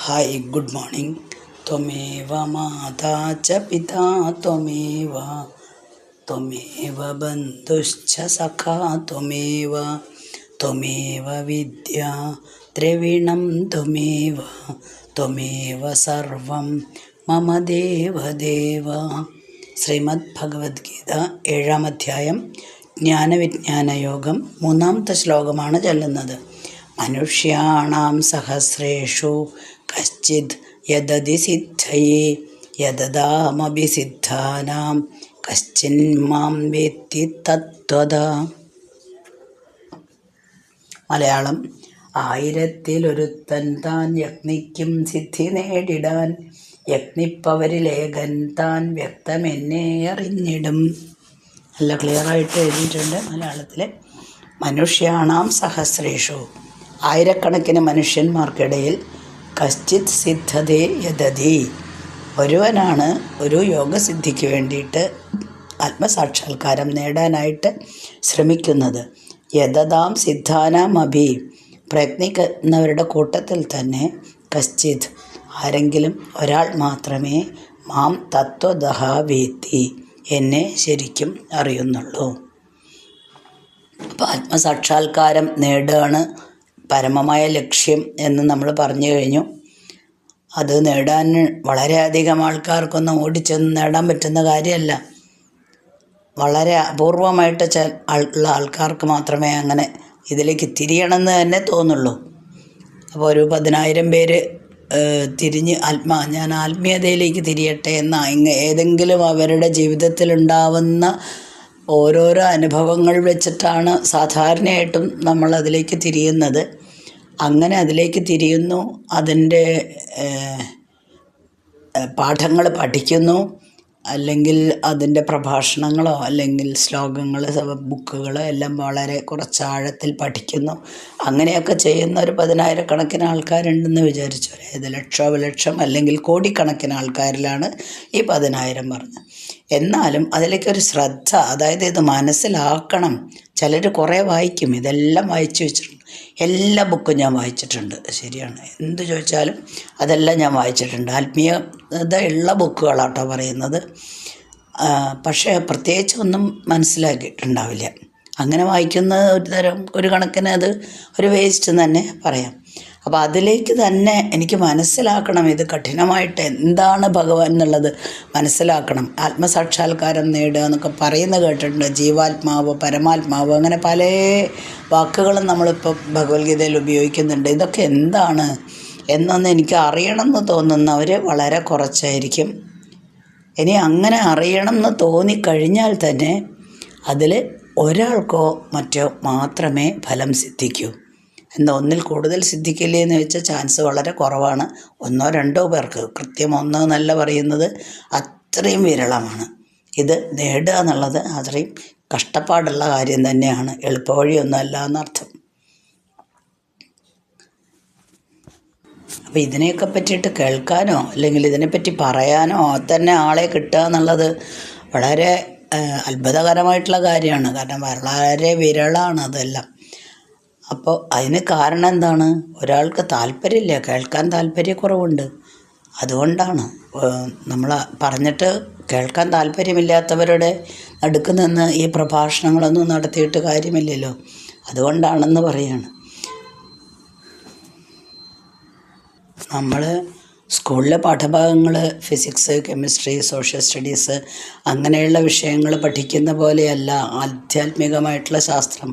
Hi good morning. त्वमेव माता च पिता त्वमेव त्वमेव बन्धुश्च सखा त्वमेव त्वमेव विद्या द्रविणं त्वमेव त्वमेव सर्वं मम देवदेव. ശ്രീമദ് ഭഗവത്ഗീത 7-ാം അധ്യായം ജ്ഞാനവിജ്ഞാനയോഗം 3-ാമത്തെ ശ്ലോകമാണ് ചൊല്ലുന്നത്. മനുഷ്യാണാം സഹസ്രേഷു കശ്ചിദ് യദതി സിദ്ധയേ യദദാമഭി സിദ്ധാനാം കശ്ചിൻ മാം വേത്തി തത്വദാ. മലയാളം: ആയിരത്തിലൊരുത്തൻ താൻ യജ്ഞിക്കും സിദ്ധി നേടിടാൻ, യജ്ഞിപ്പവരിലേകൻ താൻ വ്യക്തമെന്നെ അറിഞ്ഞിടും. നല്ല ക്ലിയറായിട്ട് എഴുതിയിട്ടുണ്ട് മലയാളത്തിൽ. മനുഷ്യാണാം സഹസ്രേഷു, ആയിരക്കണക്കിന് മനുഷ്യന്മാർക്കിടയിൽ, കശ്ചിത് സിദ്ധതേ യദതി, ഒരുവനാണ് ഒരു യോഗസിദ്ധിക്ക് വേണ്ടിയിട്ട് ആത്മസാക്ഷാത്കാരം നേടാനായിട്ട് ശ്രമിക്കുന്നത്. യദതാം സിദ്ധാനാം അഭി, പ്രയത്നിക്കുന്നവരുടെ കൂട്ടത്തിൽ തന്നെ കശ്ചിത്, ആരെങ്കിലും ഒരാൾ മാത്രമേ മാം തത്വദഹ വേത്തി, എന്നെ ശരിക്കും അറിയുന്നുള്ളൂ. അപ്പോൾ ആത്മസാക്ഷാത്കാരം നേടുകയാണ് പരമമായ ലക്ഷ്യം എന്ന് നമ്മൾ പറഞ്ഞു കഴിഞ്ഞു. അത് നേടാൻ വളരെയധികം ആൾക്കാർക്കൊന്നും ഓടിച്ചെന്ന് നേടാൻ പറ്റുന്ന കാര്യമല്ല. വളരെ അപൂർവമായിട്ട് ഉള്ള ആൾക്കാർക്ക് മാത്രമേ അങ്ങനെ ഇതിലേക്ക് തിരിയണമെന്ന് തന്നെ തോന്നുള്ളൂ. അപ്പോൾ ഒരു 10,000 പേര് തിരിഞ്ഞ് ഞാൻ ആത്മീയതയിലേക്ക് തിരിയട്ടെ എന്ന ഏതെങ്കിലും അവരുടെ ജീവിതത്തിലുണ്ടാവുന്ന ഓരോരോ അനുഭവങ്ങൾ വെച്ചിട്ടാണ് സാധാരണയായിട്ടും നമ്മൾ അതിലേക്ക് തിരിയുന്നത്. അങ്ങനെ അതിലേക്ക് തിരിയുന്നു, അതിൻ്റെ പാഠങ്ങൾ പഠിക്കുന്നു, അല്ലെങ്കിൽ അതിൻ്റെ പ്രഭാഷണങ്ങളോ അല്ലെങ്കിൽ ശ്ലോകങ്ങൾ ബുക്കുകൾ എല്ലാം വളരെ കുറച്ച് ആഴത്തിൽ പഠിക്കുന്നു. അങ്ങനെയൊക്കെ ചെയ്യുന്ന ഒരു 10,000 ആൾക്കാരുണ്ടെന്ന് വിചാരിച്ചു. ഏത് ലക്ഷം അല്ലെങ്കിൽ കോടിക്കണക്കിന് ആൾക്കാരിലാണ് ഈ 10,000 പറഞ്ഞത്. എന്നാലും അതിലേക്കൊരു ശ്രദ്ധ, അതായത് ഇത് മനസ്സിലാക്കണം. ചിലർ കുറേ വായിക്കും, ഇതെല്ലാം വായിച്ചു വെച്ചിട്ടുണ്ട്. എല്ലാ ബുക്കും ഞാൻ വായിച്ചിട്ടുണ്ട്, ശരിയാണ്. എന്ത് ചോദിച്ചാലും അതെല്ലാം ഞാൻ വായിച്ചിട്ടുണ്ട്. ആത്മീയത ഉള്ള ബുക്കുകളാട്ടോ പറയുന്നത്. പക്ഷേ പ്രത്യേകിച്ച് ഒന്നും മനസ്സിലാക്കിയിട്ടുണ്ടാവില്ല. അങ്ങനെ വായിക്കുന്ന ഒരു കണക്കിന് അത് ഒരു വേസ്റ്റ് തന്നെ പറയാം. അപ്പോൾ അതിലേക്ക് തന്നെ എനിക്ക് മനസ്സിലാക്കണം, ഇത് കഠിനമായിട്ട് എന്താണ് ഭഗവാൻ എന്നുള്ളത് മനസ്സിലാക്കണം. ആത്മസാക്ഷാത്കാരം നേടുക എന്നൊക്കെ പറയുന്നത് കേട്ടിട്ടുണ്ട്. ജീവാത്മാവ്, പരമാത്മാവ്, അങ്ങനെ പല വാക്കുകളും നമ്മളിപ്പോൾ ഭഗവത്ഗീതയിൽ ഉപയോഗിക്കുന്നുണ്ട്. ഇതൊക്കെ എന്താണ് എന്നൊന്ന് എനിക്ക് അറിയണമെന്ന് തോന്നുന്നവർ വളരെ കുറച്ചായിരിക്കും. ഇനി അങ്ങനെ അറിയണം എന്ന് തോന്നിക്കഴിഞ്ഞാൽ തന്നെ അതിൽ ഒരാൾക്കോ മറ്റോ മാത്രമേ ഫലം സിദ്ധിക്കൂ. എന്നാൽ ഒന്നിൽ കൂടുതൽ സിദ്ധിക്കില്ലേ എന്ന് വെച്ചാൽ ചാൻസ് വളരെ കുറവാണ്. 1-2 പേർക്ക്, കൃത്യം 1 എന്നല്ല പറയുന്നത്, അത്രയും വിരളമാണ്. ഇത് നേടുക എന്നുള്ളത് അത്രയും കഷ്ടപ്പാടുള്ള കാര്യം തന്നെയാണ്, എളുപ്പവഴിയൊന്നും അല്ല എന്നർത്ഥം. അപ്പോൾ ഇതിനെയൊക്കെ പറ്റിയിട്ട് കേൾക്കാനോ അല്ലെങ്കിൽ ഇതിനെപ്പറ്റി പറയാനോ തന്നെ ആളെ കിട്ടുക എന്നുള്ളത് വളരെ അത്ഭുതകരമായിട്ടുള്ള കാര്യമാണ്. കാരണം വളരെ വിരളാണ് അതെല്ലാം. അപ്പോൾ അതിന് കാരണം എന്താണ്? ഒരാൾക്ക് താല്പര്യമില്ല, കേൾക്കാൻ താല്പര്യക്കുറവുണ്ട്. അതുകൊണ്ടാണ് നമ്മൾ പറഞ്ഞിട്ട് കേൾക്കാൻ താല്പര്യമില്ലാത്തവരുടെ നടുക്ക് നിന്ന് ഈ പ്രഭാഷണങ്ങളൊന്നും നടത്തിയിട്ട് കാര്യമില്ലല്ലോ. അതുകൊണ്ടാണെന്ന് പറയാണ്. നമ്മൾ സ്കൂളിലെ പാഠഭാഗങ്ങൾ ഫിസിക്സ്, കെമിസ്ട്രി, സോഷ്യൽ സ്റ്റഡീസ് അങ്ങനെയുള്ള വിഷയങ്ങൾ പഠിക്കുന്ന പോലെയല്ല ആധ്യാത്മികമായിട്ടുള്ള ശാസ്ത്രം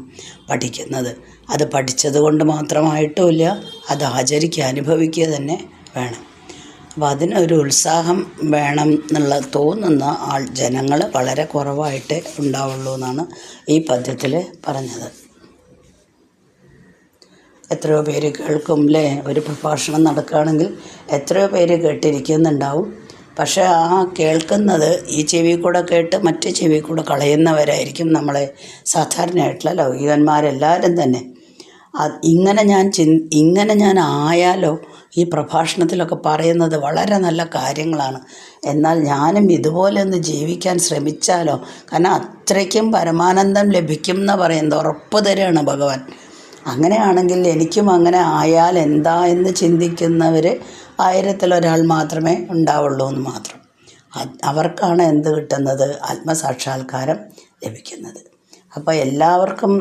പഠിക്കുന്നത്. അത് പഠിച്ചത് കൊണ്ട് മാത്രമായിട്ടുമില്ല, അത് ആചരിക്കുക, അനുഭവിക്കുക തന്നെ വേണം. അപ്പോൾ അതിനൊരു ഉത്സാഹം വേണം എന്നുള്ള തോന്നുന്ന ജനങ്ങൾ വളരെ കുറവായിട്ടേ ഉണ്ടാവുള്ളൂ എന്നാണ് ഈ പദ്യത്തിൽ പറഞ്ഞത്. എത്രയോ പേര് കേൾക്കും അല്ലേ? ഒരു പ്രഭാഷണം നടക്കുകയാണെങ്കിൽ എത്രയോ പേര് കേട്ടിരിക്കുന്നുണ്ടാവും. പക്ഷേ ആ കേൾക്കുന്നത് ഈ ചെവി കൂടെ കേട്ട് മറ്റു ചെവി കൂടെ കളയുന്നവരായിരിക്കും നമ്മളെ സാധാരണയായിട്ടുള്ള ലൗകികന്മാരെല്ലാവരും തന്നെ. ഇങ്ങനെ ഞാൻ ആയാലോ, ഈ പ്രഭാഷണത്തിലൊക്കെ പറയുന്നത് വളരെ നല്ല കാര്യങ്ങളാണ്, എന്നാൽ ഞാനും ഇതുപോലെ ഒന്ന് ജീവിക്കാൻ ശ്രമിച്ചാലോ, കാരണം അത്രയ്ക്കും പരമാനന്ദം ലഭിക്കും എന്ന് പറയുന്നത് ഉറപ്പ് തരികയാണ് ഭഗവാൻ. അങ്ങനെയാണെങ്കിൽ എനിക്കും അങ്ങനെ ആയാൽ എന്താ എന്ന് ചിന്തിക്കുന്നവർ 1000-ൽ 1 മാത്രമേ ഉണ്ടാവുള്ളൂ എന്ന് മാത്രം. അവർക്കാണ് എന്ത് കിട്ടുന്നത്? ആത്മസാക്ഷാത്കാരം ലഭിക്കുന്നത്. അപ്പോൾ എല്ലാവർക്കും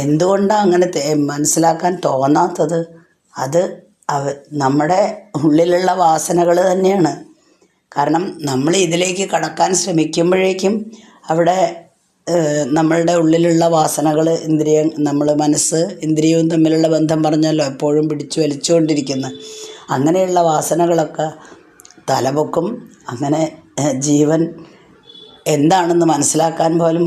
എന്തുകൊണ്ടാണ് അങ്ങനെ മനസ്സിലാക്കാൻ തോന്നാത്തത്? അത് നമ്മുടെ ഉള്ളിലുള്ള വാസനകൾ തന്നെയാണ്. കാരണം നമ്മൾ ഇതിലേക്ക് കടക്കാൻ ശ്രമിക്കുമ്പോഴേക്കും അവിടെ നമ്മളുടെ ഉള്ളിലുള്ള വാസനകൾ, നമ്മൾ മനസ്സ് ഇന്ദ്രിയവും തമ്മിലുള്ള ബന്ധം പറഞ്ഞല്ലോ എപ്പോഴും പിടിച്ചു വലിച്ചുകൊണ്ടിരിക്കുന്നത്. അങ്ങനെയുള്ള വാസനകളൊക്കെ തലപൊക്കും. അങ്ങനെ ജീവൻ എന്താണെന്ന് മനസ്സിലാക്കാൻ പോലും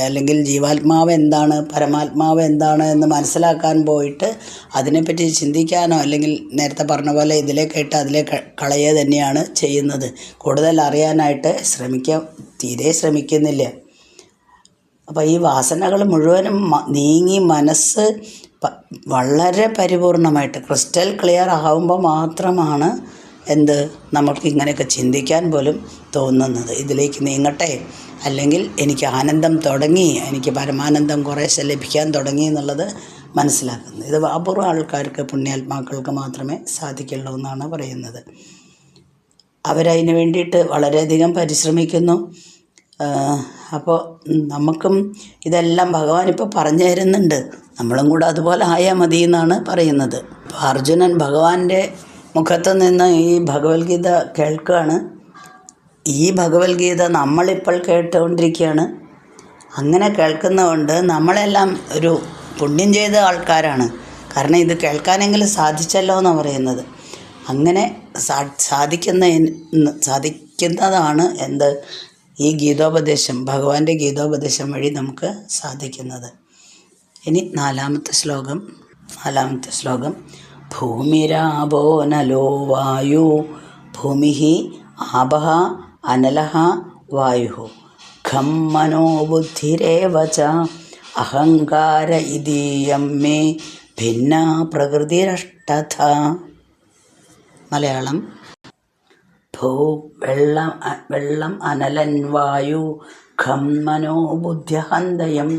അല്ലെങ്കിൽ ജീവാത്മാവ് എന്താണ്, പരമാത്മാവ് എന്താണ് എന്ന് മനസ്സിലാക്കാൻ പോയിട്ട് അതിനെപ്പറ്റി ചിന്തിക്കാനോ അല്ലെങ്കിൽ നേരത്തെ പറഞ്ഞ പോലെ ഇതിലേക്കിട്ട് അതിലേക്ക് കളയുക തന്നെയാണ് ചെയ്യുന്നത്. കൂടുതൽ അറിയാനായിട്ട് തീരെ ശ്രമിക്കുന്നില്ല. അപ്പോൾ ഈ വാസനകൾ മുഴുവനും നീങ്ങി മനസ്സ് വളരെ പരിപൂർണമായിട്ട് ക്രിസ്റ്റൽ ക്ലിയർ ആകുമ്പോൾ മാത്രമാണ് നമുക്ക് ഇങ്ങനെയൊക്കെ ചിന്തിക്കാൻ പോലും തോന്നുന്നത്. ഇതിലേക്ക് നീങ്ങട്ടെ, അല്ലെങ്കിൽ എനിക്ക് ആനന്ദം തുടങ്ങി, എനിക്ക് പരമാനന്ദം കുറേശ്ശെ ലഭിക്കാൻ തുടങ്ങി എന്നുള്ളത് മനസ്സിലാക്കുന്നത്. ഇത് അപൂർവ ആൾക്കാർക്ക്, പുണ്യാത്മാക്കൾക്ക് മാത്രമേ സാധിക്കുള്ളൂ എന്നാണ് പറയുന്നത്. അവരതിന് വേണ്ടിയിട്ട് വളരെയധികം പരിശ്രമിക്കുന്നു. അപ്പോൾ നമുക്കും ഇതെല്ലാം ഭഗവാൻ ഇപ്പോൾ പറഞ്ഞു തരുന്നുണ്ട്. നമ്മളും കൂടെ അതുപോലെ ആയാൽ മതി എന്നാണ് പറയുന്നത്. അപ്പോൾ അർജുനൻ ഭഗവാന്റെ മുഖത്ത് നിന്ന് ഈ ഭഗവത്ഗീത കേൾക്കുകയാണ്. ഈ ഭഗവത്ഗീത നമ്മളിപ്പോൾ കേട്ടുകൊണ്ടിരിക്കുകയാണ്. അങ്ങനെ കേൾക്കുന്നതുകൊണ്ട് നമ്മളെല്ലാം ഒരു പുണ്യം ചെയ്ത ആൾക്കാരാണ്. കാരണം ഇത് കേൾക്കാനെങ്കിലും സാധിച്ചല്ലോ എന്നാണ് പറയുന്നത്. അങ്ങനെ സാധിക്കുന്നതാണ് ഈ ഗീതോപദേശം, ഭഗവാന്റെ ഗീതോപദേശം വഴി നമുക്ക് സാധിക്കുന്നത്. ഇനി നാലാമത്തെ ശ്ലോകം. ഭൂമിരാപോ നലോ വായു ഭൂമി ആപഃ അനലഃ വായു ഖം മനോ ബുദ്ധിരേവ ച അഹങ്കാര ഇതീയം മേ ഭിന്നാ പ്രകൃതിരഷ്ടഥ. മലയാളം. ഭൂ വെള്ളം, അനലൻ വായു, ഖം മനോ ബുദ്ധ്യഹന്തയം.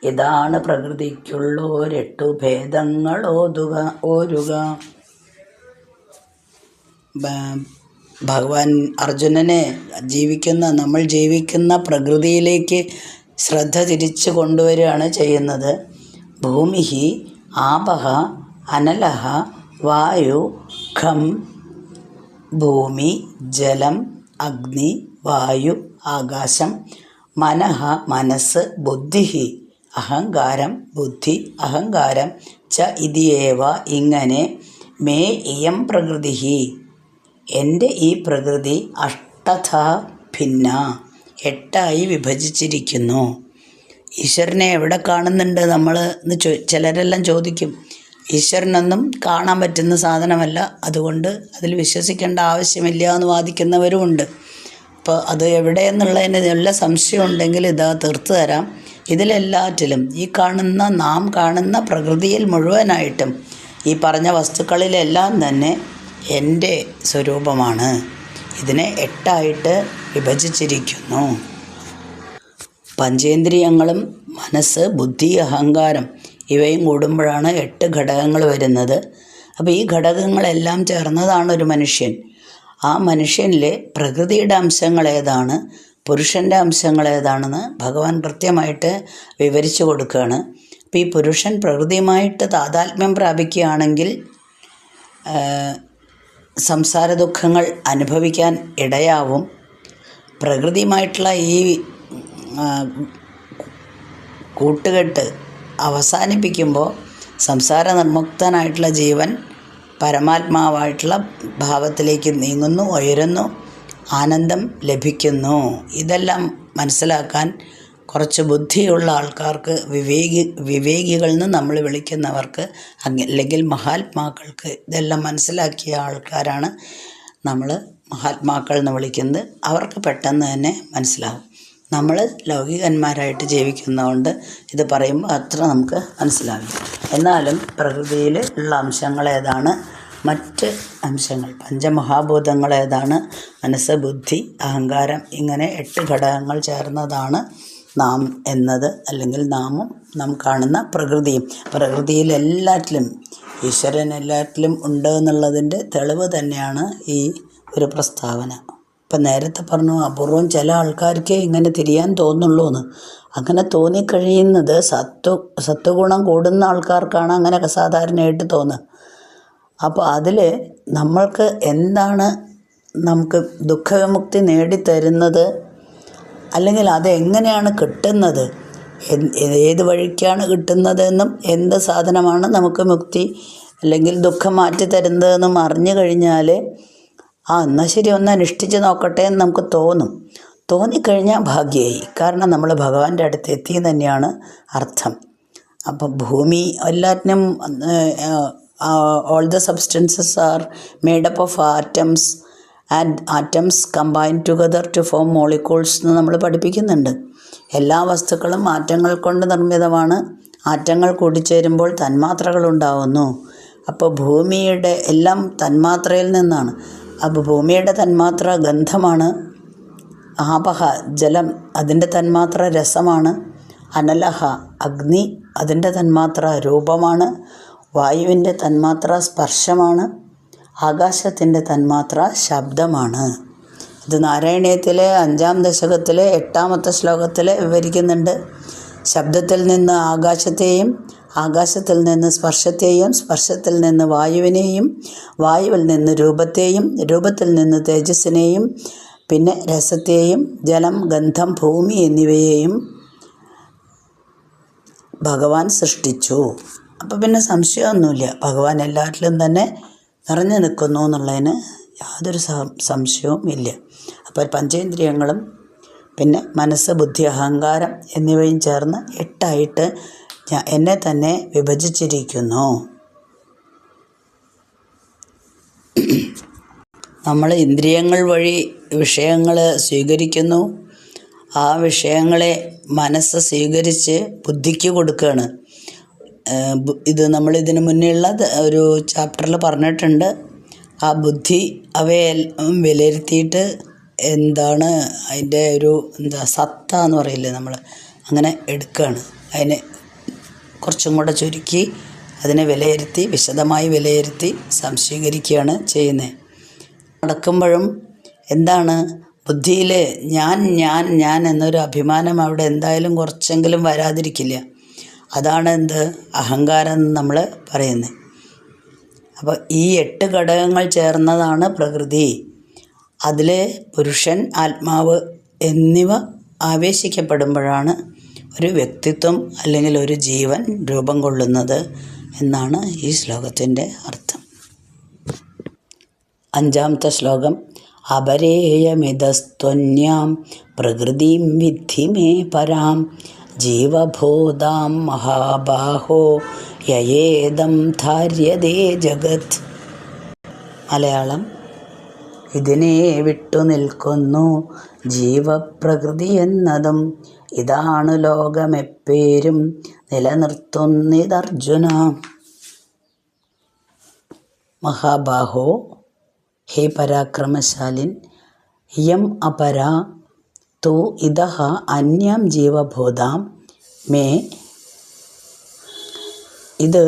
ഇതാണ് പ്രകൃതിക്കുള്ളോരെട്ടു ഭേദങ്ങൾ ഓരുക. ഭഗവാൻ അർജുനനെ നമ്മൾ ജീവിക്കുന്ന പ്രകൃതിയിലേക്ക് ശ്രദ്ധ തിരിച്ചു കൊണ്ടുവരികയാണ് ചെയ്യുന്നത്. ഭൂമി ആപഃ അനലഃ വായു ഖം. ഭൂമി, ജലം, അഗ്നി, വായു, ആകാശം, മനഃ മനസ്സ്, ബുദ്ധി അഹങ്കാരം, ബുദ്ധി അഹങ്കാരം, ച ഇതിയേവ ഇങ്ങനെ, മേ ഇയം പ്രകൃതി എൻ്റെ ഈ പ്രകൃതി അഷ്ടഥ ഭിന്ന 8 വിഭജിച്ചിരിക്കുന്നു. ഈശ്വരനെ എവിടെ കാണുന്നുണ്ട് നമ്മൾ എന്ന് ചിലരെല്ലാം ചോദിക്കും. ഈശ്വരനൊന്നും കാണാൻ പറ്റുന്ന സാധനമല്ല, അതുകൊണ്ട് അതിൽ വിശ്വസിക്കേണ്ട ആവശ്യമില്ല എന്ന് വാദിക്കുന്നവരുമുണ്ട്. അപ്പോൾ അത് എവിടെയെന്നുള്ളതിന് നല്ല സംശയം ഉണ്ടെങ്കിൽ ഇതാ തീർത്തു തരാം. ഇതിലെല്ലാറ്റിലും നാം കാണുന്ന പ്രകൃതിയിൽ മുഴുവനായിട്ടും ഈ പറഞ്ഞ വസ്തുക്കളിലെല്ലാം തന്നെ എൻ്റെ സ്വരൂപമാണ്. ഇതിനെ 8 വിഭജിച്ചിരിക്കുന്നു. പഞ്ചേന്ദ്രിയങ്ങളും മനസ്സ്, ബുദ്ധി, അഹങ്കാരം ഇവയും കൂടുമ്പോഴാണ് 8 ഘടകങ്ങൾ വരുന്നത്. അപ്പോൾ ഈ ഘടകങ്ങളെല്ലാം ചേർന്നതാണ് ഒരു മനുഷ്യൻ. ആ മനുഷ്യനിൽ പ്രകൃതിയുടെ അംശങ്ങൾ ഏതാണ്, പുരുഷൻ്റെ അംശങ്ങൾ ഏതാണെന്ന് ഭഗവാൻ കൃത്യമായിട്ട് വിവരിച്ചു കൊടുക്കുകയാണ്. അപ്പോൾ ഈ പുരുഷൻ പ്രകൃതിയുമായിട്ട് താതാത്മ്യം പ്രാപിക്കുകയാണെങ്കിൽ സംസാര ദുഃഖങ്ങൾ അനുഭവിക്കാൻ ഇടയാവും. പ്രകൃതിയുമായിട്ടുള്ള ഈ കൂട്ടുകെട്ട് അവസാനിപ്പിക്കുമ്പോൾ സംസാര നിർമുക്തനായിട്ടുള്ള ജീവൻ പരമാത്മാവായിട്ടുള്ള ഭാവത്തിലേക്ക് നീങ്ങുന്നു, ഉയരുന്നു, ആനന്ദം ലഭിക്കുന്നു. ഇതെല്ലാം മനസ്സിലാക്കാൻ കുറച്ച് ബുദ്ധിയുള്ള ആൾക്കാർക്ക്, വിവേകികൾ എന്ന് നമ്മൾ വിളിക്കുന്നവർക്ക്, അല്ലെങ്കിൽ മഹാത്മാക്കൾക്ക്, ഇതെല്ലാം മനസ്സിലാക്കിയ ആൾക്കാരാണ് നമ്മൾ മഹാത്മാക്കൾ എന്ന് വിളിക്കുന്നത്. അവർക്ക് പെട്ടെന്ന് തന്നെ മനസ്സിലാകും. നമ്മൾ ലൗകികന്മാരായിട്ട് ജീവിക്കുന്നതുകൊണ്ട് ഇത് പറയുമ്പോൾ അത്ര നമുക്ക് മനസ്സിലാവില്ല. എന്നാലും പ്രകൃതിയിൽ ഉള്ള അംശങ്ങൾ ഏതാണ്, മറ്റ് അംശങ്ങൾ പഞ്ചമഹാഭൂതങ്ങൾ ഏതാണ്, മനസ്സ്, ബുദ്ധി, അഹങ്കാരം, ഇങ്ങനെ 8 ഘടകങ്ങൾ ചേർന്നതാണ് നാം എന്നത്, അല്ലെങ്കിൽ നാമും നാം കാണുന്ന പ്രകൃതിയിലെല്ലാറ്റിലും ഈശ്വരൻ എല്ലാറ്റിലും ഉണ്ട് എന്നുള്ളതിൻ്റെ തെളിവ് തന്നെയാണ് ഈ ഒരു പ്രസ്താവന. ഇപ്പം നേരത്തെ പറഞ്ഞു അപൂർവം ചില ആൾക്കാർക്കേ ഇങ്ങനെ തിരിയാൻ തോന്നുള്ളൂ എന്ന്. അങ്ങനെ തോന്നിക്കഴിയുന്നത് സത്വഗുണം കൂടുന്ന ആൾക്കാർക്കാണ് അങ്ങനെയൊക്കെ സാധാരണയായിട്ട് തോന്നുക. അപ്പോൾ അതിൽ നമ്മൾക്ക് എന്താണ് നമുക്ക് ദുഃഖവിമുക്തി നേടിത്തരുന്നത്, അല്ലെങ്കിൽ അതെങ്ങനെയാണ് കിട്ടുന്നത്, ഏത് വഴിക്കാണ് കിട്ടുന്നതെന്നും എന്ത് സാധനമാണ് നമുക്ക് മുക്തി അല്ലെങ്കിൽ ദുഃഖം മാറ്റി തരുന്നതെന്നും അറിഞ്ഞു കഴിഞ്ഞാൽ എന്നാൽ ശരി ഒന്ന് അനുഷ്ഠിച്ച് നോക്കട്ടെ എന്ന് നമുക്ക് തോന്നിക്കഴിഞ്ഞാൽ ഭാഗ്യമായി. കാരണം നമ്മൾ ഭഗവാന്റെ അടുത്ത് എത്തി തന്നെയാണ് അർത്ഥം. അപ്പം ഭൂമി എല്ലാറ്റിനും all the substances are made up of atoms and atoms combine together to form molecules എന്ന് നമ്മൾ പഠിപ്പിക്കുന്നുണ്ട്. എല്ലാ വസ്തുക്കളും ആറ്റങ്ങൾ കൊണ്ട് നിർമ്മിതമാണ്. ആറ്റങ്ങൾ കൂടിച്ചേരുമ്പോൾ തന്മാത്രകൾ ഉണ്ടാവുന്നു. അപ്പോൾ ഭൂമിയുടെ എല്ലാം തന്മാത്രയിൽ നിന്നാണ്. അപ്പോൾ ഭൂമിയുടെ തന്മാത്ര ഗന്ധമാണ്. ആപഹ ജലം, അതിൻ്റെ തന്മാത്ര രസമാണ്. അനലഹ അഗ്നി, അതിൻ്റെ തന്മാത്ര രൂപമാണ്. വായുവിൻ്റെ തന്മാത്ര സ്പർശമാണ്. ആകാശത്തിൻ്റെ തന്മാത്ര ശബ്ദമാണ്. ഇത് നാരായണീയത്തിലെ 5-ാം ദശകത്തിലെ 8-ാമത്തെ ശ്ലോകത്തിൽ വിവരിക്കുന്നുണ്ട്. ശബ്ദത്തിൽ നിന്ന് ആകാശത്തെയും, ആകാശത്തിൽ നിന്ന് സ്പർശത്തെയും, സ്പർശത്തിൽ നിന്ന് വായുവിനെയും, വായുവിൽ നിന്ന് രൂപത്തെയും, രൂപത്തിൽ നിന്ന് തേജസ്സിനെയും, പിന്നെ രസത്തെയും, ജലം, ഗന്ധം, ഭൂമി എന്നിവയെയും ഭഗവാൻ സൃഷ്ടിച്ചു. അപ്പോൾ പിന്നെ സംശയമൊന്നുമില്ല, ഭഗവാൻ എല്ലാറ്റിലും തന്നെ നിറഞ്ഞു നിൽക്കുന്നു എന്നുള്ളതിന് യാതൊരു സംശയവും ഇല്ല. അപ്പോൾ പഞ്ചേന്ദ്രിയങ്ങളും പിന്നെ മനസ്സ്, ബുദ്ധി, അഹങ്കാരം എന്നിവയും ചേർന്ന് 8ആയിട്ട് എന്നെ തന്നെ വിഭജിച്ചിരിക്കുന്നു. നമ്മൾ ഇന്ദ്രിയങ്ങൾ വഴി വിഷയങ്ങൾ സ്വീകരിക്കുന്നു. ആ വിഷയങ്ങളെ മനസ്സ് സ്വീകരിച്ച് ബുദ്ധിക്ക് കൊടുക്കുകയാണ്. ഇത് നമ്മളിതിന് മുന്നേയുള്ള ഒരു ചാപ്റ്ററിൽ പറഞ്ഞിട്ടുണ്ട്. ആ ബുദ്ധി അവയെ വിലയിരുത്തിയിട്ട് എന്താണ് അതിൻ്റെ ഒരു സത്ത എന്ന് പറയില്ലേ നമ്മൾ, അങ്ങനെ എടുക്കുകയാണ്. അതിനെ കുറച്ചും കൂടെ ചുരുക്കി അതിനെ വിലയിരുത്തി, വിശദമായി വിലയിരുത്തി സംശീകരിക്കുകയാണ് ചെയ്യുന്നത്. നടക്കുമ്പോഴും എന്താണ് ബുദ്ധിയിൽ ഞാൻ എന്നൊരു അഭിമാനം അവിടെ എന്തായാലും കുറച്ചെങ്കിലും വരാതിരിക്കില്ല. അതാണ് അഹങ്കാരം എന്ന് നമ്മൾ പറയുന്നത്. അപ്പോൾ ഈ 8 ഘടകങ്ങൾ ചേർന്നതാണ് പ്രകൃതി. അതിൽ പുരുഷൻ, ആത്മാവ് എന്നിവ ആവേശിക്കപ്പെടുമ്പോഴാണ് ഒരു വ്യക്തിത്വം അല്ലെങ്കിൽ ഒരു ജീവൻ രൂപം കൊള്ളുന്നത് എന്നാണ് ഈ ശ്ലോകത്തിൻ്റെ അർത്ഥം. 5-ാമത്തെ ശ്ലോകം. അപരേയമിതസ്ത്വന്യാം പ്രകൃതിം വിദ്ധി മേ പരാം ജീവഭൂതാം മഹാബാഹോ യയേദം ധാര്യതേ ജഗത്. മലയാളം. ഇതിനെ വിട്ടു നിൽക്കുന്നു ജീവപ്രകൃതി എന്നതും, ഇതാണ് ലോകമെപ്പേരും നിലനിർത്തുന്നിതർജുന. മഹാബാഹോ, ഹേ പരാക്രമശാലിൻ, യം അപരാ തു ഇതഃ അന്യം ജീവഭൂതാം മേ. ഇത്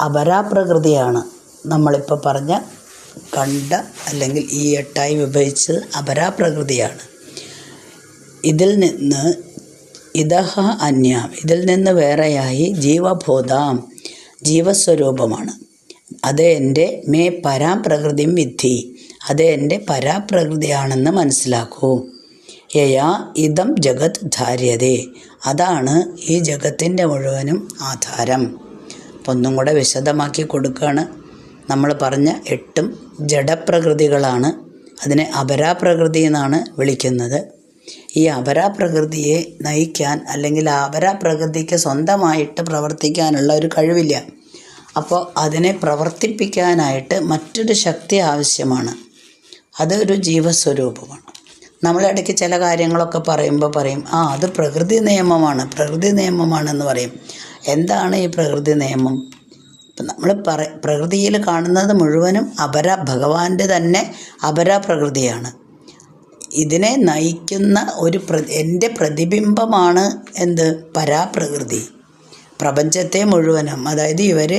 അപരാപ്രകൃതിയാണ്. നമ്മളിപ്പോൾ പറഞ്ഞ കണ്ട അല്ലെങ്കിൽ ഈ 8ആയി വിഭജിച്ച് അപരാപ്രകൃതിയാണ്. ഇതിൽ നിന്ന് ഇതഃ അന്യം, ഇതിൽ നിന്ന് വേറെയായി ജീവഭൂതാം, ജീവസ്വരൂപമാണ്. അത് എൻ്റെ മേ പരാപ്രകൃതിം വിദ്ധി, അത് എൻ്റെ പരാപ്രകൃതിയാണെന്ന് മനസ്സിലാക്കൂ. യയാ ഇതം ജഗത് ധാര്യതേ, അതാണ് ഈ ജഗത്തിൻ്റെ മുഴുവനും ആധാരം. അപ്പം ഒന്നും കൂടെ വിശദമാക്കി കൊടുക്കുകയാണ്. നമ്മൾ പറഞ്ഞ 8ഉം ജഡപ്രകൃതികളാണ്. അതിനെ അപരാപ്രകൃതി എന്നാണ് വിളിക്കുന്നത്. ഈ അപരാപ്രകൃതിയെ നയിക്കാൻ അല്ലെങ്കിൽ അപരാപ്രകൃതിക്ക് സ്വന്തമായിട്ട് പ്രവർത്തിക്കാനുള്ള ഒരു കഴിവില്ല. അപ്പോൾ അതിനെ പ്രവർത്തിപ്പിക്കാനായിട്ട് മറ്റൊരു ശക്തി ആവശ്യമാണ്. അതൊരു ജീവസ്വരൂപമാണ്. നമ്മളിടയ്ക്ക് ചില കാര്യങ്ങളൊക്കെ പറയുമ്പോൾ പറയും അത് പ്രകൃതി നിയമമാണെന്ന് പറയും. എന്താണ് ഈ പ്രകൃതി നിയമം? ഇപ്പം നമ്മൾ പ്രകൃതിയിൽ കാണുന്നത് മുഴുവനും ഭഗവാന്റെ തന്നെ അപരാപ്രകൃതിയാണ്. ഇതിനെ നയിക്കുന്ന എൻ്റെ പ്രതിബിംബമാണ് എന്ത്? പരാപ്രകൃതി. പ്രപഞ്ചത്തെ മുഴുവനും, അതായത് ഇവർ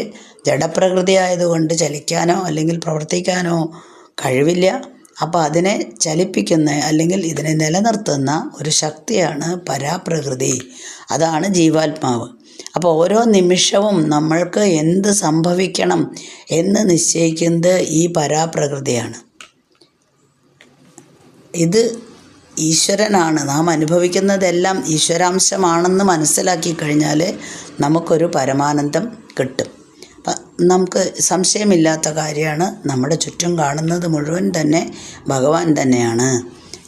ജഡപ്രകൃതി ആയതുകൊണ്ട് ചലിക്കാനോ അല്ലെങ്കിൽ പ്രവർത്തിക്കാനോ കഴിവില്ല. അപ്പോൾ അതിനെ ചലിപ്പിക്കുന്ന അല്ലെങ്കിൽ ഇതിനെ നിലനിർത്തുന്ന ഒരു ശക്തിയാണ് പരാപ്രകൃതി. അതാണ് ജീവാത്മാവ്. അപ്പോൾ ഓരോ നിമിഷവും നമ്മൾക്ക് എന്ത് സംഭവിക്കണം എന്ന് നിശ്ചയിക്കുന്നത് ഈ പരാപ്രകൃതിയാണ്. ഇത് ഈശ്വരനാണ്. നാം അനുഭവിക്കുന്നതെല്ലാം ഈശ്വരാംശമാണെന്ന് മനസ്സിലാക്കി കഴിഞ്ഞാൽ നമുക്കൊരു പരമാനന്ദം കിട്ടും. നമുക്ക് സംശയമില്ലാത്ത കാര്യമാണ്, നമ്മുടെ ചുറ്റും കാണുന്നത് മുഴുവൻ തന്നെ ഭഗവാൻ തന്നെയാണ്.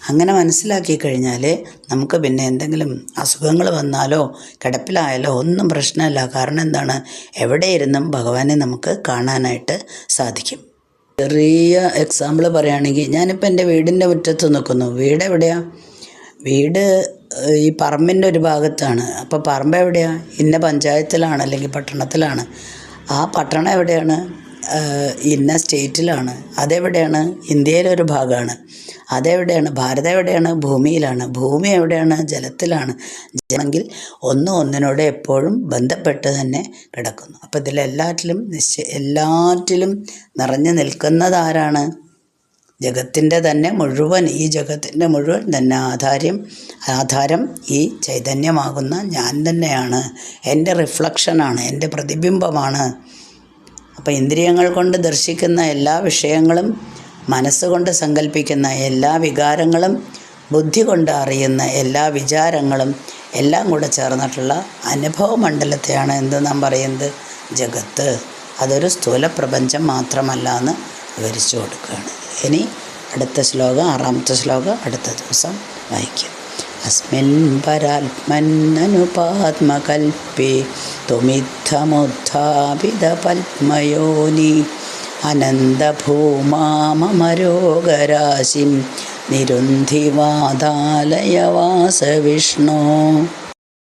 അങ്ങനെ മനസ്സിലാക്കി കഴിഞ്ഞാൽ നമുക്ക് പിന്നെ എന്തെങ്കിലും അസുഖങ്ങൾ വന്നാലോ കിടപ്പിലായാലോ ഒന്നും പ്രശ്നമില്ല. കാരണം എന്താണ്? എവിടെ ഇരുന്നും ഭഗവാനെ നമുക്ക് കാണാനായിട്ട് സാധിക്കും. ചെറിയ എക്സാമ്പിൾ പറയുകയാണെങ്കിൽ, ഞാനിപ്പോൾ എൻ്റെ വീടിൻ്റെ മുറ്റത്ത് നിൽക്കുന്നു. വീട് എവിടെയാണ്? വീട് ഈ പറമ്പിൻ്റെ ഒരു ഭാഗത്താണ്. അപ്പോൾ പറമ്പ് എവിടെയാണ്? ഇന്ന പഞ്ചായത്തിലാണ് അല്ലെങ്കിൽ പട്ടണത്തിലാണ്. ആ പട്ടണം എവിടെയാണ്? ഇന്ന സ്റ്റേറ്റിലാണ്. അതെവിടെയാണ്? ഇന്ത്യയിലൊരു ഭാഗമാണ്. അതെവിടെയാണ്? ഭാരതം എവിടെയാണ്? ഭൂമിയിലാണ്. ഭൂമി എവിടെയാണ്? ജലത്തിലാണ്. ജലമെങ്കിൽ ഒന്നിനോട് എപ്പോഴും ബന്ധപ്പെട്ട് തന്നെ കിടക്കുന്നു. അപ്പോൾ ഇതിലെല്ലാറ്റിലും എല്ലാറ്റിലും നിറഞ്ഞു നിൽക്കുന്നത് ആരാണ്? ജഗത്തിൻ്റെ തന്നെ മുഴുവൻ, ഈ ജഗത്തിൻ്റെ മുഴുവൻ തന്നെ ആധാരം ഈ ചൈതന്യമാകുന്ന ഞാൻ തന്നെയാണ്. എൻ്റെ റിഫ്ലക്ഷനാണ്, എൻ്റെ പ്രതിബിംബമാണ്. അപ്പോൾ ഇന്ദ്രിയങ്ങൾ കൊണ്ട് ദർശിക്കുന്ന എല്ലാ വിഷയങ്ങളും, മനസ്സുകൊണ്ട് സങ്കല്പിക്കുന്ന എല്ലാ വികാരങ്ങളും, ബുദ്ധി കൊണ്ട് അറിയുന്ന എല്ലാ വിചാരങ്ങളും എല്ലാം കൂടെ ചേർന്നിട്ടുള്ള അനുഭവ മണ്ഡലത്തെയാണ് എന്ത് നാം പറയുന്നത്? ജഗത്ത്. അതൊരു സ്ഥൂല പ്രപഞ്ചം മാത്രമല്ല എന്ന് വിവരിച്ചു കൊടുക്കുകയാണ്. ഇനി അടുത്ത ശ്ലോകം, 6ാമത്തെ ശ്ലോകം അടുത്ത ദിവസം വായിക്കാം. അസ്മിൻ പരാത്മന്നനുപാത്മകൽപ്പേ ത്വമിത്തമുത്ഥാപിത പത്മയോനി അനന്തഭൂമാമരോഗരാശിം നിരുന്ധിവാതാലയവാസ വിഷ്ണോ.